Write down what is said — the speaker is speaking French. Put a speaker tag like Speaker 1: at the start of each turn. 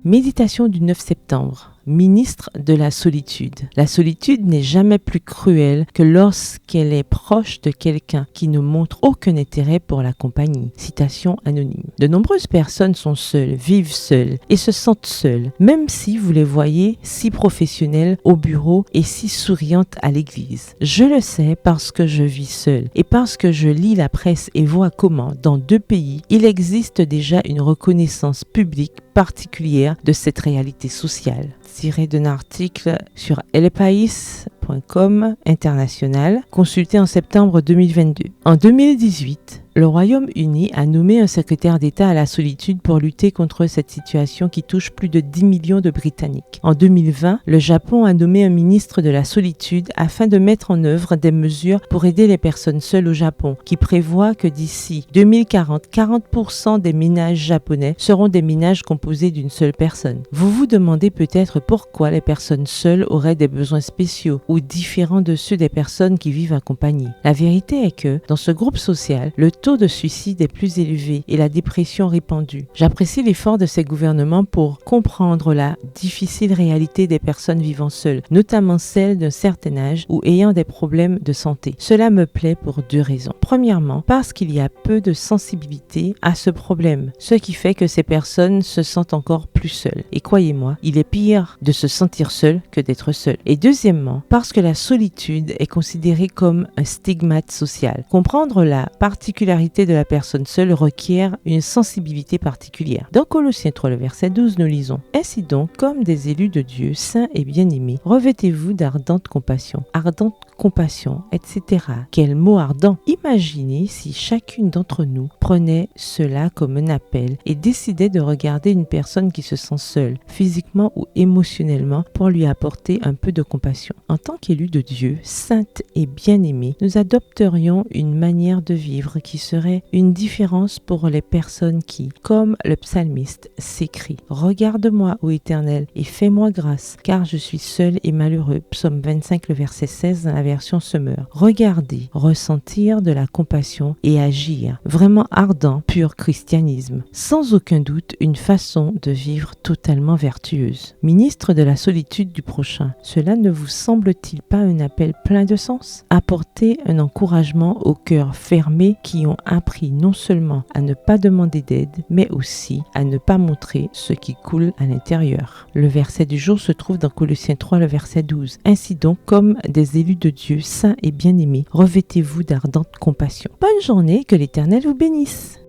Speaker 1: Méditation du 9 septembre. Ministre de la solitude. La solitude n'est jamais plus cruelle que lorsqu'elle est proche de quelqu'un qui ne montre aucun intérêt pour la compagnie. Citation anonyme. De nombreuses personnes sont seules, vivent seules et se sentent seules, même si vous les voyez si professionnelles au bureau et si souriantes à l'église. Je le sais parce que je vis seule et parce que je lis la presse et vois comment, dans 2 pays, il existe déjà une reconnaissance publique particulière de cette réalité sociale. Tiré d'un article sur elpaís.com international, consulté en septembre 2022. En 2018, le Royaume-Uni a nommé un secrétaire d'État à la solitude pour lutter contre cette situation qui touche plus de 10 millions de Britanniques. En 2020, le Japon a nommé un ministre de la solitude afin de mettre en œuvre des mesures pour aider les personnes seules au Japon, qui prévoit que d'ici 2040, 40% des ménages japonais seront des ménages composés d'une seule personne. Vous vous demandez peut-être pourquoi les personnes seules auraient des besoins spéciaux ou différents de ceux des personnes qui vivent accompagnées. La vérité est que, dans ce groupe social, le taux de suicide est plus élevé et la dépression répandue. J'apprécie l'effort de ces gouvernements pour comprendre la difficile réalité des personnes vivant seules, notamment celles d'un certain âge ou ayant des problèmes de santé. Cela me plaît pour 2 raisons. Premièrement, parce qu'il y a peu de sensibilité à ce problème, ce qui fait que ces personnes se sentent encore plus seules. Et croyez-moi, il est pire de se sentir seul que d'être seul. Et deuxièmement, parce que la solitude est considérée comme un stigmate social. Comprendre la particularité de la personne seule requiert une sensibilité particulière. Dans Colossiens 3, le verset 12, nous lisons: « Ainsi donc, comme des élus de Dieu, saints et bien-aimés, revêtez-vous d'ardente compassion. » Ardente compassion, etc. Quel mot ardent! Imaginez si chacune d'entre nous prenait cela comme un appel et décidait de regarder une personne qui se sent seule, physiquement ou émotionnellement, pour lui apporter un peu de compassion. En tant qu'élus de Dieu, saintes et bien-aimées, nous adopterions une manière de vivre qui serait une différence pour les personnes qui, comme le psalmiste, s'écrie: « Regarde-moi, ô Éternel, et fais-moi grâce, car je suis seul et malheureux. » Psaume 25, le verset 16 dans la version Semeur. Regarder, ressentir de la compassion et agir. Vraiment ardent, pur christianisme. Sans aucun doute, une façon de vivre totalement vertueuse. Ministre de la solitude du prochain, cela ne vous semble-t-il pas un appel plein de sens? Apporter un encouragement aux cœurs fermés qui ont appris non seulement à ne pas demander d'aide, mais aussi à ne pas montrer ce qui coule à l'intérieur. Le verset du jour se trouve dans Colossiens 3, le verset 12. Ainsi donc, comme des élus de Dieu, saints et bien-aimés, revêtez-vous d'ardente compassion. Bonne journée, que l'Éternel vous bénisse.